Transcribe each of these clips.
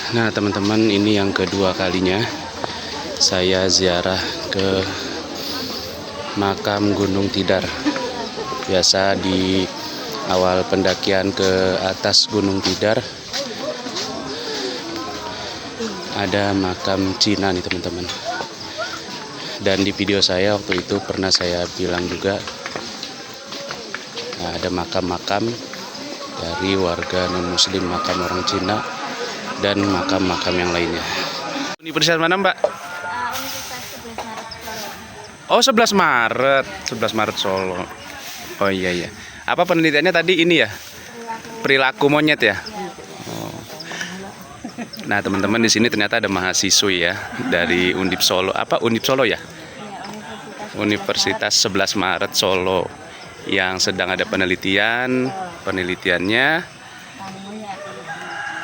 Nah teman-teman, ini yang kedua kalinya saya ziarah ke makam Gunung Tidar. Biasa di awal pendakian ke atas Gunung Tidar ada makam Cina nih teman-teman. Dan di video saya waktu itu pernah saya bilang juga, nah, ada makam-makam dari warga non-muslim, makam orang Cina, dan makam-makam yang lainnya. Universitas mana, Mbak? Universitas 11 Maret Solo. Oh, 11 Maret. 11 Maret Solo. Oh iya iya. Apa penelitiannya tadi ini ya? Perilaku monyet ya? Oh. Nah, teman-teman, di sini ternyata ada mahasiswi ya dari Undip Solo. Apa Undip Solo ya? Universitas 11 Maret Solo yang sedang ada penelitiannya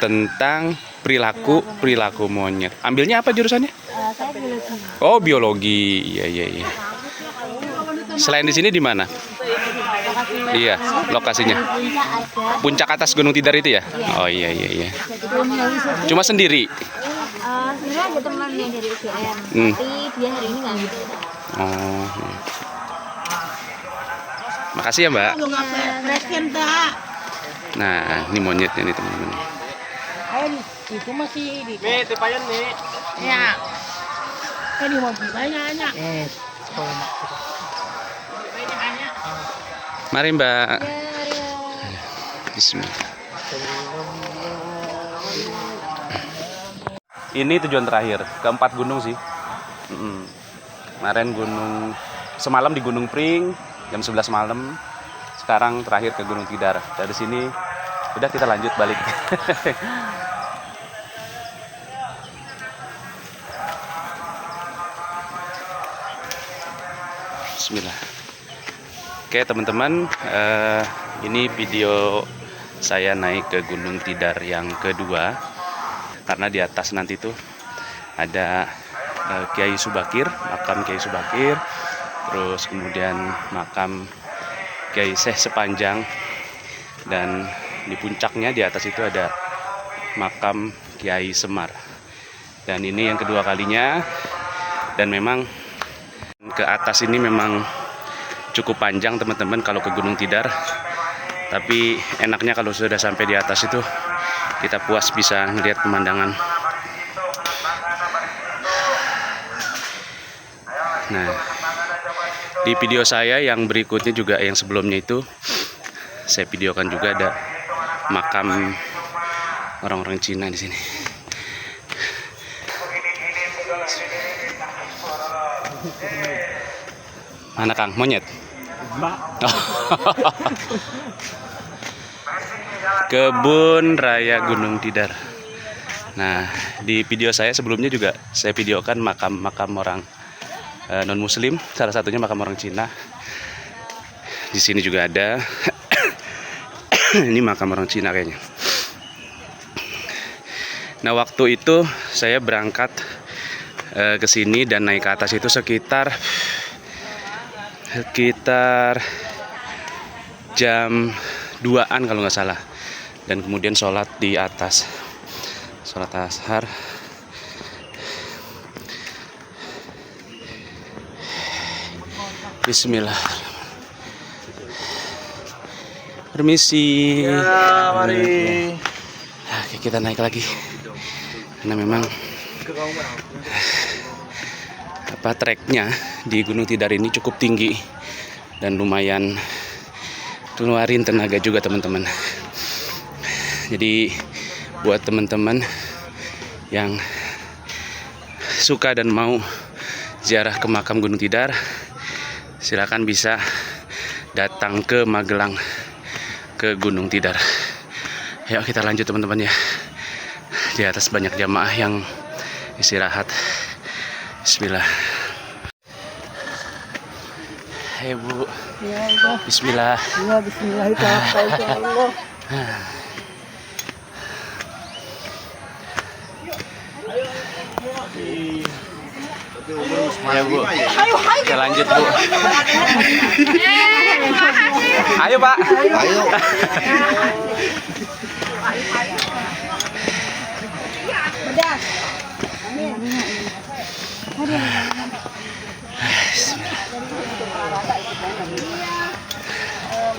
tentang perilaku monyet. Ambilnya apa jurusannya? Saya biologi. Oh, biologi. Iya iya iya. Selain di sini di mana? Lokasinya. Iya, lokasinya. Puncak ada. Puncak atas Gunung Tidar itu ya? Oh iya iya iya. Cuma sendiri. Sebenarnya ada teman yang dari UGM, tapi dia hari ini nggak bisa. Oh. Iya. Makasih ya, Mbak. Nah, ini monyetnya nih, teman-teman. Itu masih di tepayan nih. Ya. Ini mau banyak. Mari, Mbak. Bismillah. Ini tujuan terakhir, keempat gunung sih. Kemarin semalam di Gunung Pring jam 11 malam. Sekarang terakhir ke Gunung Tidar. Dari sini udah kita lanjut balik. Bismillah. Oke teman-teman, ini video saya naik ke Gunung Tidar yang kedua. Karena di atas nanti tuh ada Kiai Subakir, makam Kiai Subakir, terus kemudian makam Kiai Syekh Sepanjang, dan di puncaknya di atas itu ada makam Kiai Semar. Dan ini yang kedua kalinya, dan memang ke atas ini memang cukup panjang teman-teman kalau ke Gunung Tidar. Tapi enaknya kalau sudah sampai di atas itu kita puas bisa melihat pemandangan. Nah, di video saya yang berikutnya juga yang sebelumnya itu saya videokan juga ada makam orang-orang Cina di sini. Mana Kang? Monyet? Kebun Raya Gunung Tidar. Nah, di video saya sebelumnya juga saya videokan makam-makam orang non-muslim, salah satunya makam orang Cina. Di sini juga ada. Ini makam orang Cina kayaknya. Nah, waktu itu saya berangkat ke sini dan naik ke atas itu sekitar jam 2-an kalau nggak salah. Dan kemudian sholat di atas, sholat ashar. Bismillah. Permisi. Ya, mari. Oke, kita naik lagi. Karena memang treknya di Gunung Tidar ini cukup tinggi dan lumayan keluarin tenaga juga teman-teman. Jadi buat teman-teman yang suka dan mau ziarah ke makam Gunung Tidar, silakan bisa datang ke Magelang, ke Gunung Tidar. Ayo kita lanjut teman-teman ya. Di atas banyak jamaah yang istirahat. Bismillah. Hai Bu. Ya Allah. Bismillah. Ya bismillah itu apa insya Allah. Ya Bu. Kita lanjut Bu. Ayo Pak. Ayo.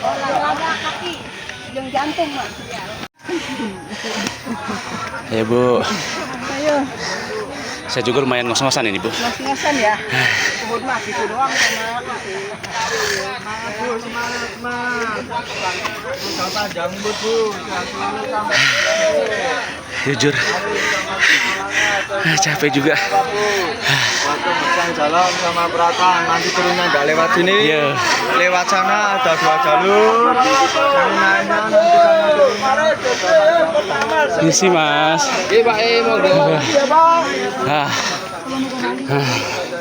Olahraga kaki, yang jantung mak. Ya Bu, Ayo, saya juga lumayan ngos-ngosan ini Bu. ngos-ngosan ya. Kebun mah gitu doang sama. Semangat mah. Udah panjang Bu. Jujur, capek juga. Waktu pasang jalan sama Pratan, nanti turunnya nggak lewat sini, Iya. lewat sana ada 2 jalur. Yang naiknya nanti sama turunnya. Misi Mas. Iya Pak, mau Iya bang. Ah.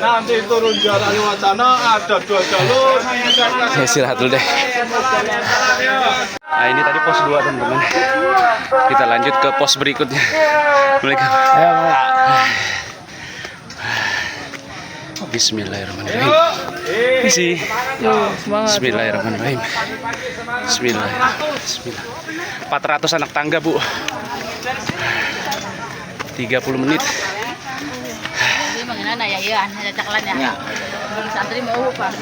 Nanti turun jalan lewat sana ada 2 jalur. Saya istirahat dulu deh. Nah ini tadi pos 2 teman-teman. Kita lanjut ke pos berikutnya. Bismillahirrahmanirrahim. Isi. Bismillahirrahmanirrahim. Bismillahirrahmanirrahim. 400 anak tangga Bu. 30 menit. Ini mengenai ya iya, ada caklan ya. Santri mau apa?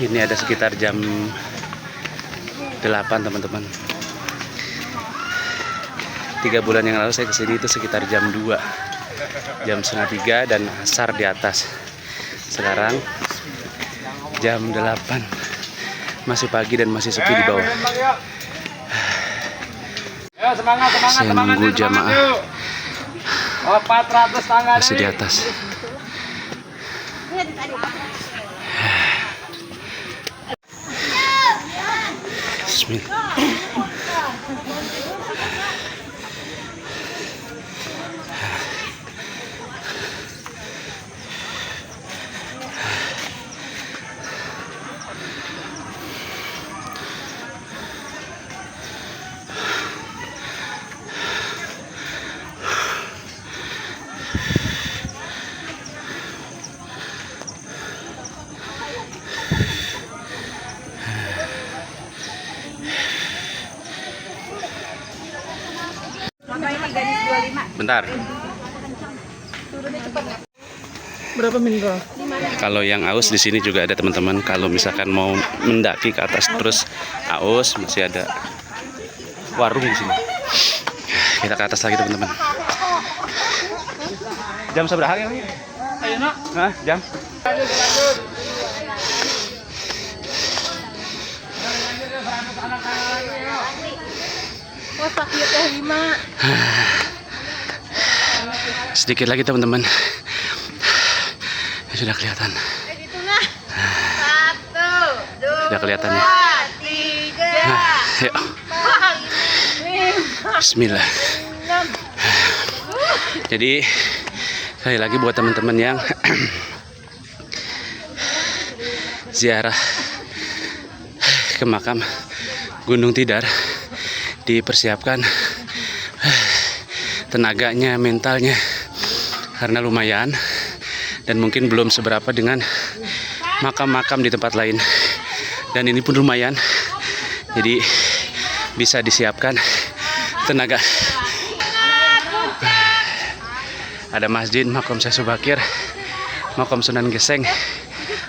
Ini ada sekitar jam 8 teman-teman. 3 bulan yang lalu saya kesini itu sekitar jam 2, jam setengah 3 dan asar di atas. Sekarang jam 8, masih pagi dan masih sepi di bawah. Saya nunggu jamaah 400 tangga masih di atas. Bismillah. Bentar. Berapa menit? Kalau yang aus di sini juga ada teman-teman. Kalau misalkan mau mendaki ke atas terus aus, masih ada warung di sini. Kita ke atas lagi teman-teman. Jam seberapa ya? Ayo nak. Hah, jam? Oh sakit ya 5. Sedikit lagi teman-teman. Sudah kelihatan. Sudah kelihatan ya. Ayo. Bismillah. Jadi sekali lagi buat teman-teman yang ziarah ke makam Gunung Tidar, dipersiapkan tenaganya, mentalnya, karena lumayan dan mungkin belum seberapa dengan makam-makam di tempat lain, dan ini pun lumayan, jadi bisa disiapkan tenaga. Ada masjid, makam Syekh Subakir, makam Sunan Geseng,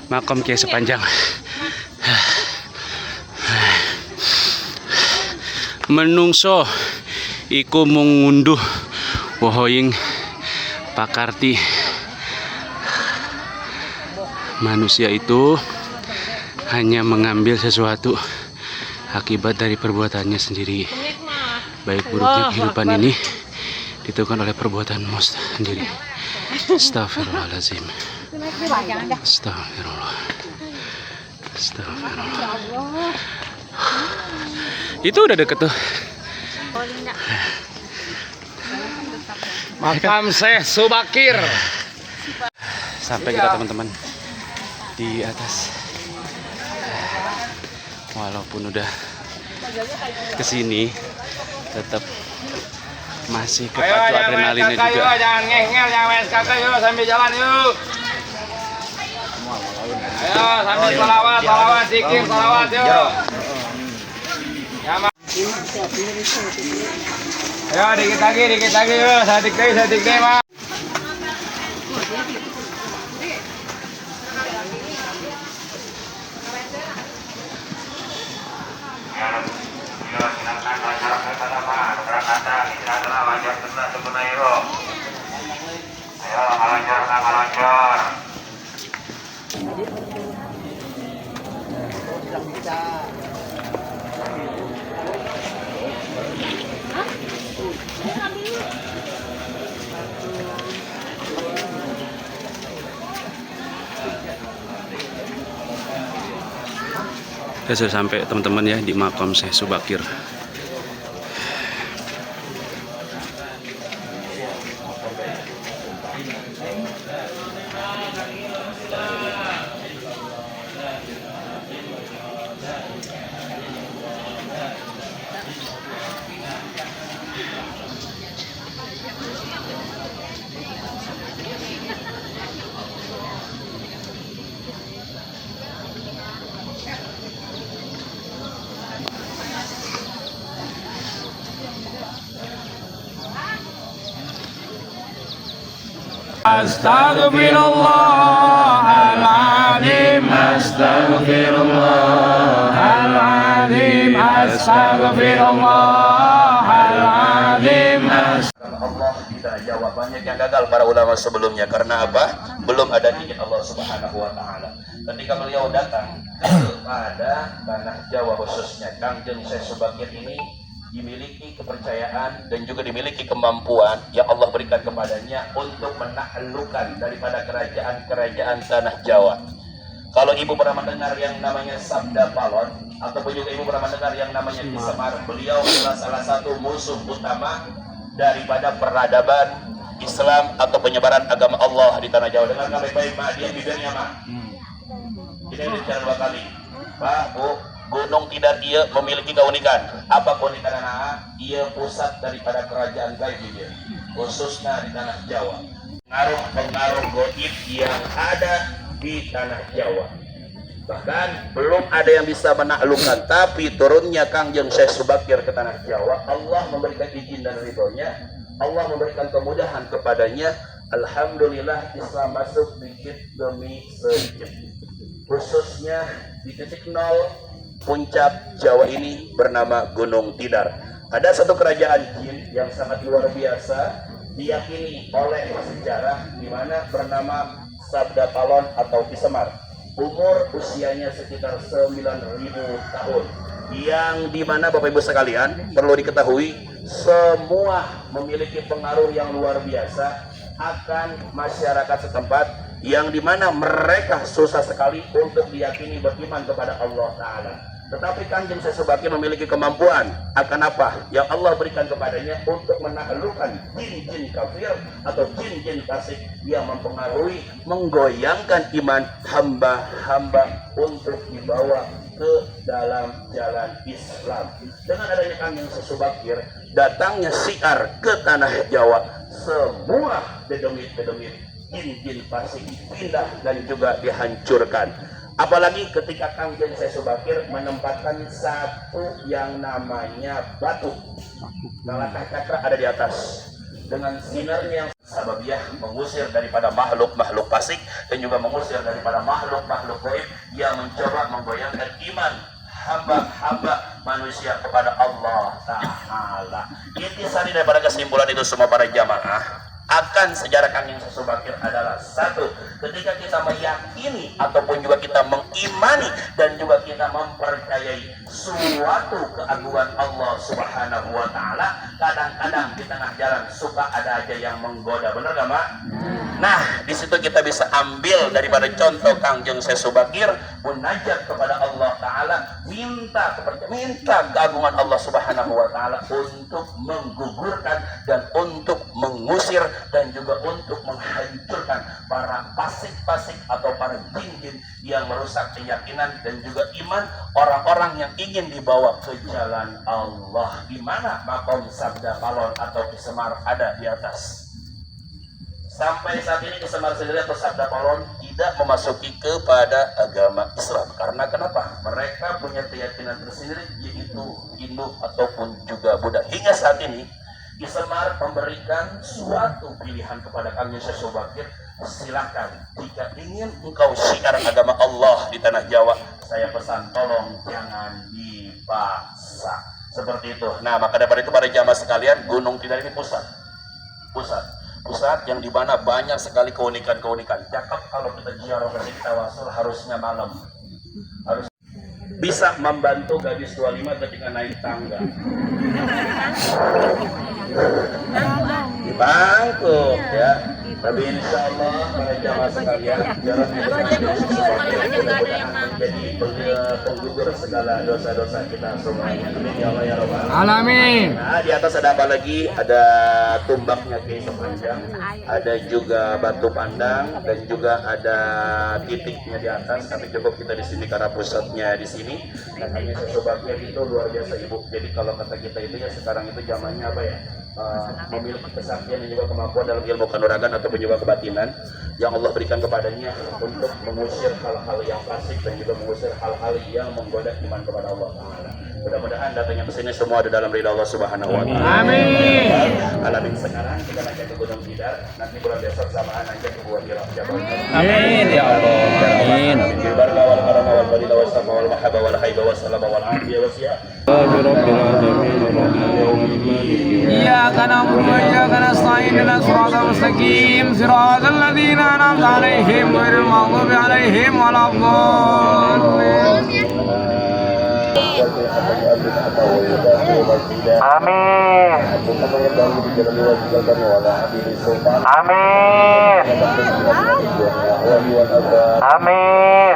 makam Kiai Sepanjang. Menungso iku mengunduh wohoing pakarti. Manusia itu hanya mengambil sesuatu akibat dari perbuatannya sendiri. Baik buruknya kehidupan ini ditentukan oleh perbuatanmu sendiri. Astagfirullahaladzim. Astagfirullah. Astagfirullah. Itu udah deket tuh. Makam Syekh Subakir. Sampai kita teman-teman di atas. Walaupun udah kesini, tetap masih kepacu adrenalinnya juga. Jangan ngehel, jangan main kakak yuk, sambil jalan yuk. Ayo sambil salawat, zikir, salawat yuk. Ayo dikit lagi yuk. Sadik deh, Mak. Ya, sudah sampai teman-teman ya di makam Syekh Subakir. Astaghfirullahaladzim, astaghfirullahaladzim, astaghfirullahaladzim. Allah kita jawab. Banyak yang gagal para ulama sebelumnya karena apa? Belum ada izin Allah Subhanahu wa taala. Ketika beliau datang kepada tanah Jawa khususnya Kangjeng Syekh Subakir ini dimiliki kepercayaan dan juga dimiliki kemampuan yang Allah berikan kepadanya untuk menaklukkan daripada kerajaan-kerajaan tanah Jawa. Kalau ibu pernah mendengar yang namanya Sabda Palon ataupun juga ibu pernah mendengar yang namanya Ki Semar, beliau adalah salah satu musuh utama daripada peradaban Islam atau penyebaran agama Allah di tanah Jawa. Dengar baik-baik Pak, dia bibirnya Pak. Ini bicara 2 kali. Pak, Bu, Gunung Tidar ia memiliki keunikan. Apa keunikan anak? Ia pusat daripada kerajaan gaib dia, khususnya di tanah Jawa. Pengaruh gaib yang ada di tanah Jawa. Bahkan belum ada yang bisa menaklukkan, tapi turunnya Kangjeng Syekh Subakir ke tanah Jawa, Allah memberikan izin dan ridhonya, Allah memberikan kemudahan kepadanya. Alhamdulillah Islam masuk sedikit demi sedikit. Khususnya di titik nol puncak Jawa ini bernama Gunung Tidar. Ada satu kerajaan jin yang sangat luar biasa diyakini oleh sejarah di mana bernama Sabda Palon atau Ki Semar. Usianya sekitar 9.000 tahun. Yang dimana Bapak Ibu sekalian perlu diketahui semua memiliki pengaruh yang luar biasa akan masyarakat setempat, yang dimana mereka susah sekali untuk diyakini beriman kepada Allah Ta'ala. Tetapi Kangjeng Syekh Subakir memiliki kemampuan akan apa yang Allah berikan kepadanya untuk menaklukkan jin-jin kafir atau jin-jin fasik yang mempengaruhi, menggoyangkan iman hamba-hamba untuk dibawa ke dalam jalan Islam. Dengan adanya Kangjeng Syekh Subakir, datangnya syiar ke tanah Jawa, semua dedemit-dedemit jin-jin fasik pindah dan juga dihancurkan. Apalagi ketika Kangjeng Syekh Subakir menempatkan satu yang namanya batu. Kalahkah cakra ada di atas. Dengan sinarnya yang sababiah mengusir daripada makhluk-makhluk fasik dan juga mengusir daripada makhluk-makhluk gaib yang mencoba menggoyangkan iman hamba-hamba manusia kepada Allah Ta'ala. Intisari daripada kesimpulan itu semua para jamaah akan sejarah Kangjeng Syekh Subakir adalah satu, ketika kita meyakini ataupun juga kita mengimani dan juga kita mempercayai suatu keagungan Allah Subhanahu wa Ta'ala, kadang-kadang di tengah jalan suka ada aja yang menggoda, benar gak Mak? Nah, di situ kita bisa ambil daripada contoh Kangjeng Syekh Subakir munajat kepada Allah Ta'ala, minta keagungan Allah Subhanahu wa Ta'ala untuk menggugurkan dan untuk mengusir dan juga untuk menghancurkan para fasik-fasik atau para jin-jin yang merusak keyakinan dan juga iman orang-orang yang ingin dibawa ke jalan Allah. Di mana makom Sabda Palon atau Ki Semar ada di atas. Sampai saat ini Ki Semar sendiri atau Sabda Palon tidak memasuki kepada agama Islam. Karena kenapa? Mereka punya keyakinan tersendiri, yaitu Hindu ataupun juga Buddha. Hingga saat ini Ki Semar memberikan suatu pilihan kepada kami Subakir. Silakan, jika ingin engkau syiar agama Allah di tanah Jawa, saya pesan tolong jangan dipaksa. Seperti itu. Nah, maka daripada itu para jamaah sekalian, Gunung Tidar ini pusat yang dimana banyak sekali keunikan-keunikan. Cakep kalau kita ziarah ke sini tawasul harusnya malam. Harus bisa membantu gadis 25 ketika naik tangga. Bangkuk ya. Tapi insya Allah para jamaah sekalian, jalan jadi penggugur segala dosa-dosa kita semuanya. Amin ya Allah ya Rabbal Alamin. Nah, di atas ada apa lagi? Ada tumbaknya Kiai Sepanjang, ada juga batu pandang, dan juga ada titiknya di atas. Tapi cukup kita di sini karena pusatnya di sini. Makanya sesuatu itu luar biasa Ibu. Jadi kalau kata kita itu ya sekarang itu zamannya apa ya? Memiliki kesaktian dan juga kemampuan dalam ilmu kanuragan ataupun juga kebatinan yang Allah berikan kepadanya untuk mengusir hal-hal yang fasik dan juga mengusir hal-hal yang menggoda iman kepada Allah Ta'ala. Mudah-mudahan datangnya ke sini semua ada dalam ridha Allah Subhanahu wa Ta'ala. Amin. Alamin sekarang kita naik ke Gunung Tidar, nanti bulan besok samaan aja ke Gua Hira. Amin ya Allah. Amin. Barka wal karama wal fadila wal sama wal mahabba wal haiba wal salama wal afiyah wal siyah. إياك نعبد وإياك نستعين اهدنا الصراط المستقيم صراط الذين أنعمت عليهم غير المغضوب عليهم ولا الضالين Amin. Amin. Amin.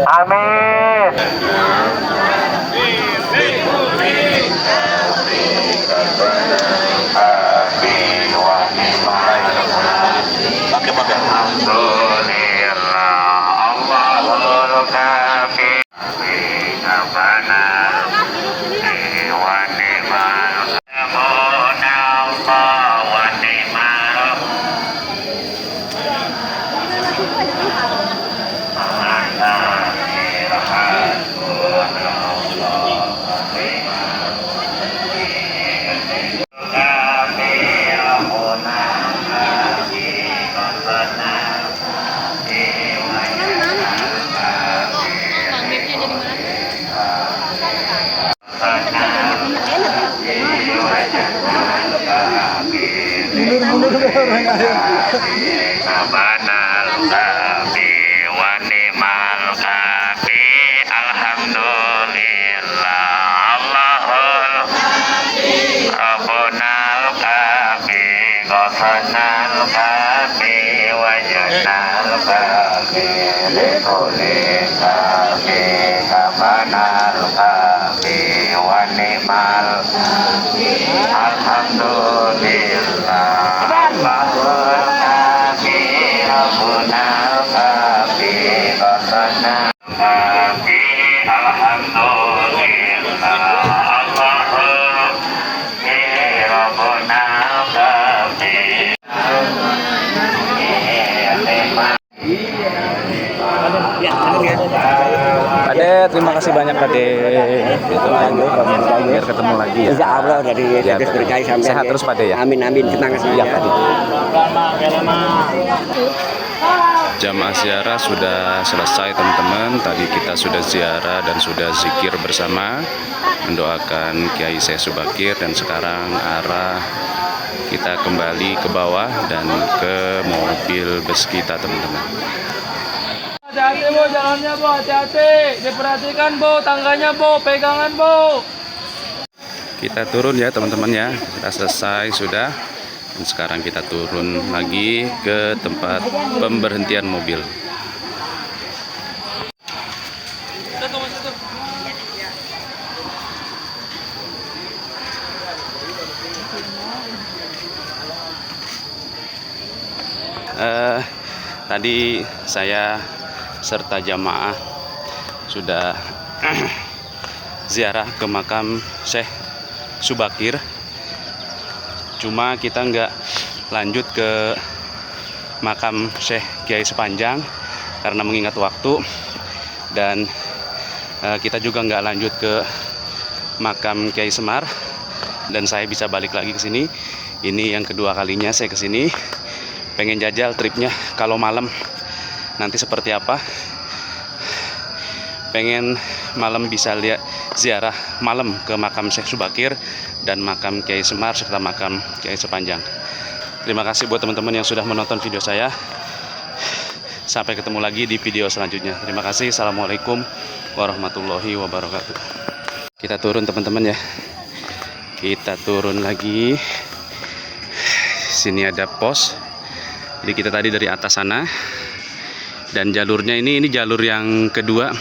Amin. Sabanal kafi wa ni'mal kafi alhamdulillah Allahul Rabbunal kafi qasanal kafi wa jannal kafi likulli kafi sabanal kafi wa ni'mal alhamdulillah Allahul kafi Rabbunal kafi qasanal kafi alhamdulillah Allahul Rabbunal kafi. Ade, terima kasih banyak Ade. Biar ketemu lagi ya. Insya Allah dari Ya, terus berkait sampai sehat terus Pak De ya. Amin amin tenang saja. Ya, Pak De. Jamaah ziarah sudah selesai teman-teman. Tadi kita sudah ziarah dan sudah zikir bersama, mendoakan Kiai Syekh Subakir, dan sekarang arah kita kembali ke bawah dan ke mobil bus kita teman-teman. Hati-hati Bu, jalannya Bu, hati-hati. Diperhatikan Bu, tangganya Bu, pegangan Bu. Kita turun ya teman-teman ya. Kita selesai sudah. Dan sekarang kita turun lagi ke tempat pemberhentian mobil. Tadi saya serta jamaah sudah ziarah ke makam Syekh Subakir. Cuma kita nggak lanjut ke makam Syekh Kiai Sepanjang karena mengingat waktu, dan kita juga nggak lanjut ke makam Kiai Semar, dan saya bisa balik lagi ke sini. Ini yang kedua kalinya saya ke sini, pengen jajal tripnya kalau malam nanti seperti apa. Pengen malam bisa lihat ziarah malam ke makam Syekh Subakir dan makam Kiai Semar serta makam Kiai Sepanjang. Terima kasih buat teman-teman yang sudah menonton video saya. Sampai ketemu lagi di video selanjutnya. Terima kasih. Assalamualaikum warahmatullahi wabarakatuh. Kita turun teman-teman ya. Kita turun lagi. Sini ada pos. Jadi kita tadi dari atas sana. Dan jalurnya ini jalur yang kedua.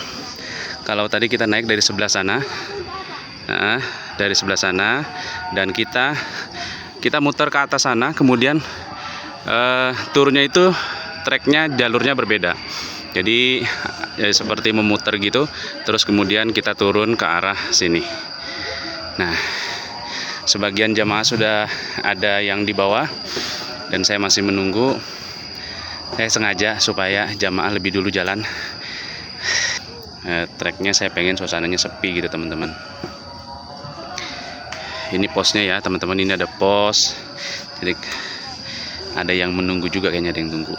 Kalau tadi kita naik dari sebelah sana. Nah, dari sebelah sana, dan kita muter ke atas sana, kemudian turunnya itu treknya jalurnya berbeda, jadi ya, seperti memutar gitu, terus kemudian kita turun ke arah sini. Nah, sebagian jamaah sudah ada yang di bawah dan saya masih menunggu. Saya sengaja supaya jamaah lebih dulu jalan. Treknya saya pengen suasananya sepi gitu teman-teman. Ini posnya ya teman-teman, ini ada pos, jadi ada yang menunggu juga, kayaknya ada yang tunggu.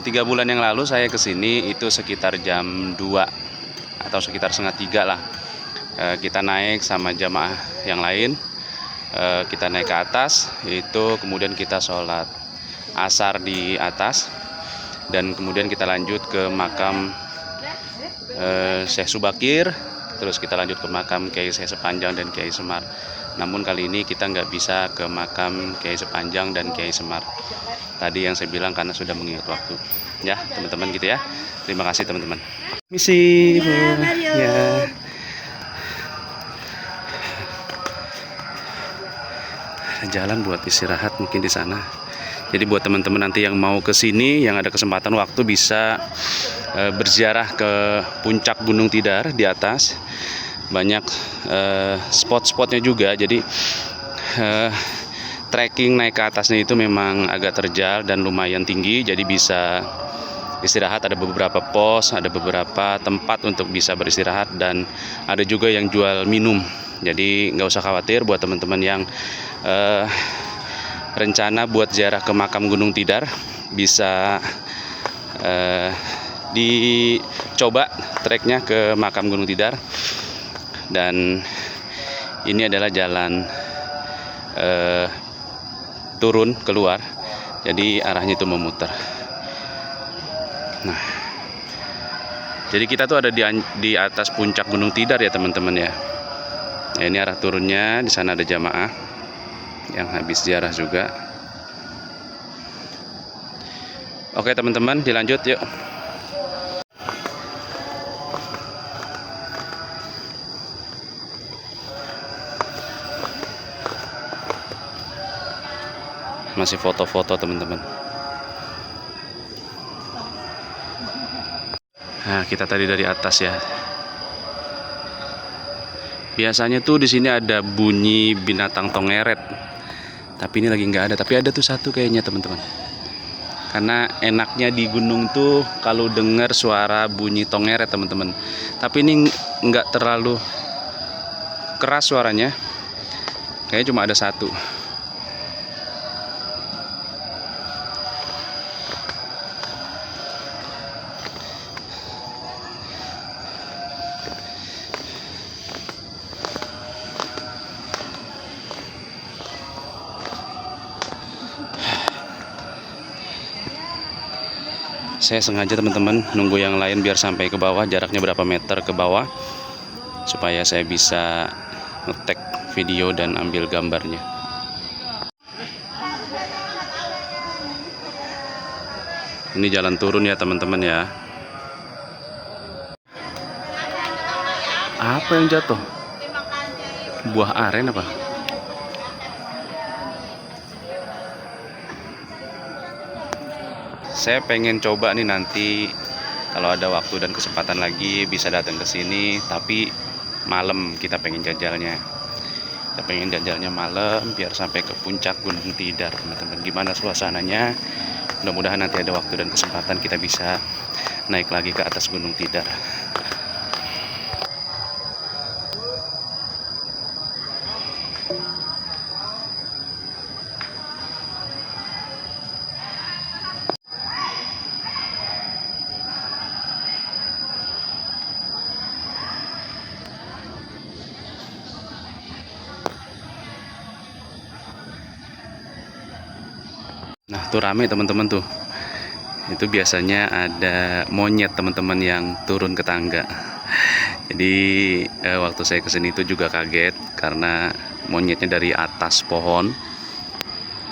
Tiga bulan yang lalu saya kesini itu sekitar jam 2 atau sekitar setengah 3 lah. Kita naik sama jamaah yang lain, kita naik ke atas, itu kemudian kita sholat asar di atas, dan kemudian kita lanjut ke makam Syekh Subakir, terus kita lanjut ke makam Kiai Sepanjang dan Kiai Semar. Namun kali ini kita nggak bisa ke makam Kiai Sepanjang dan Kiai Semar. Tadi yang saya bilang karena sudah mengingat waktu. Ya teman-teman gitu ya. Terima kasih teman-teman. Misi. Ya. Jalan buat istirahat mungkin di sana. Jadi buat teman-teman nanti yang mau ke sini, yang ada kesempatan waktu, bisa berziarah ke puncak Gunung Tidar di atas. Banyak spot-spotnya juga. Jadi trekking naik ke atasnya itu memang agak terjal dan lumayan tinggi. Jadi bisa istirahat, ada beberapa pos, ada beberapa tempat untuk bisa beristirahat, dan ada juga yang jual minum. Jadi nggak usah khawatir buat teman-teman yang rencana buat ziarah ke makam Gunung Tidar, bisa dicoba treknya ke makam Gunung Tidar. Dan ini adalah jalan turun keluar, jadi arahnya itu memutar. Nah, jadi kita tuh ada di atas puncak Gunung Tidar ya teman-teman ya. Nah, ini arah turunnya, di sana ada jamaah yang habis ziarah juga. Oke teman-teman, dilanjut yuk. Masih foto-foto teman-teman. Nah, kita tadi dari atas ya. Biasanya tuh di sini ada bunyi binatang tongeret. Tapi ini lagi nggak ada, tapi ada tuh satu kayaknya teman-teman. Karena enaknya di gunung tuh kalau dengar suara bunyi tongeret teman-teman. Tapi ini nggak terlalu keras suaranya. Kayaknya cuma ada satu. Saya sengaja teman-teman nunggu yang lain biar sampai ke bawah, jaraknya berapa meter ke bawah, supaya saya bisa nge-tag video dan ambil gambarnya. Ini jalan turun ya teman-teman ya. Apa yang jatuh? Buah aren apa? Saya pengen coba nih nanti kalau ada waktu dan kesempatan lagi bisa datang ke sini, tapi malam kita pengen jajalnya. Kita pengen jalannya malam biar sampai ke puncak Gunung Tidar, teman-teman. Gimana suasananya? Mudah-mudahan nanti ada waktu dan kesempatan kita bisa naik lagi ke atas Gunung Tidar. Nah, tuh rame teman-teman tuh. Itu biasanya ada monyet teman-teman yang turun ke tangga. Jadi waktu saya kesini itu juga kaget karena monyetnya dari atas pohon.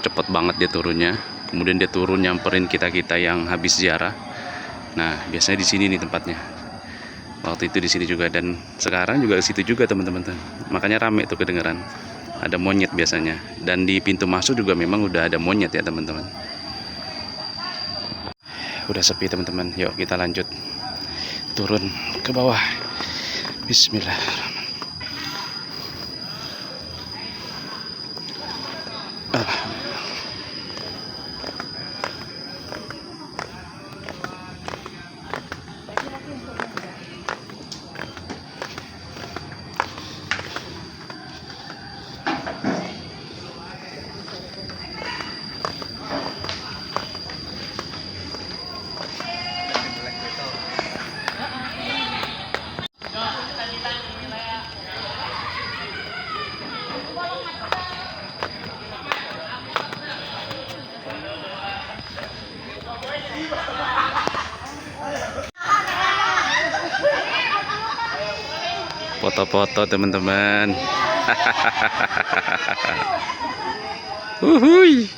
Cepet banget dia turunnya. Kemudian dia turun nyamperin kita-kita yang habis ziarah. Nah, biasanya di sini nih tempatnya. Waktu itu di sini juga, dan sekarang juga di situ juga teman-teman tuh. Makanya rame tuh kedengeran. Ada monyet biasanya, dan di pintu masuk juga memang udah ada monyet ya teman-teman. Udah sepi teman-teman, yuk kita lanjut turun ke bawah. Bismillah. Foto-foto teman-teman. Uhuy.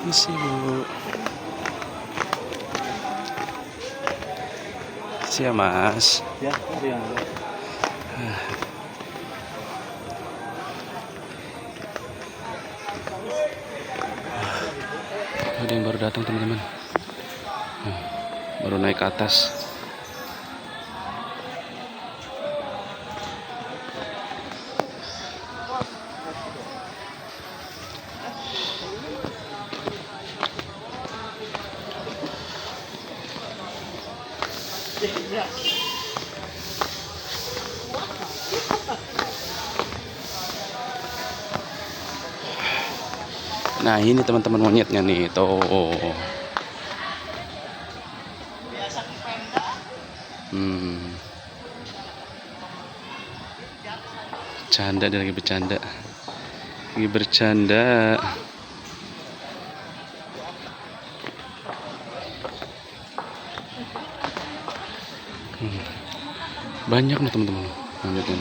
Isi bu. Siap mas. Ya, iya. Ada yang baru datang teman-teman. Baru naik ke atas. Nah ini teman-teman monyetnya nih tuh. Bercanda, dia lagi bercanda. Lagi bercanda. Banyak nih teman-teman monyetnya.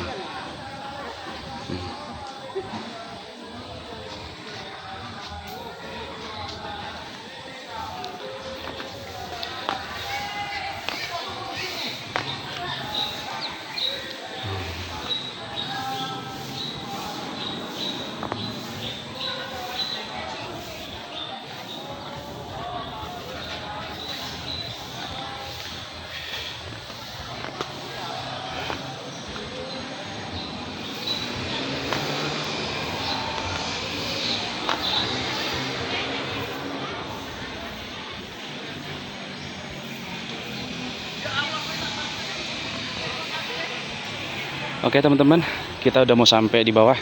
Oke teman-teman, kita udah mau sampai di bawah.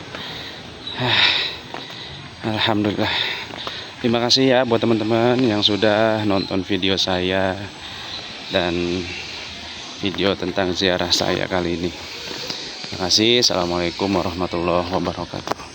Alhamdulillah. Terima kasih ya buat teman-teman yang sudah nonton video saya dan video tentang ziarah saya kali ini. Terima kasih. Assalamualaikum warahmatullahi wabarakatuh.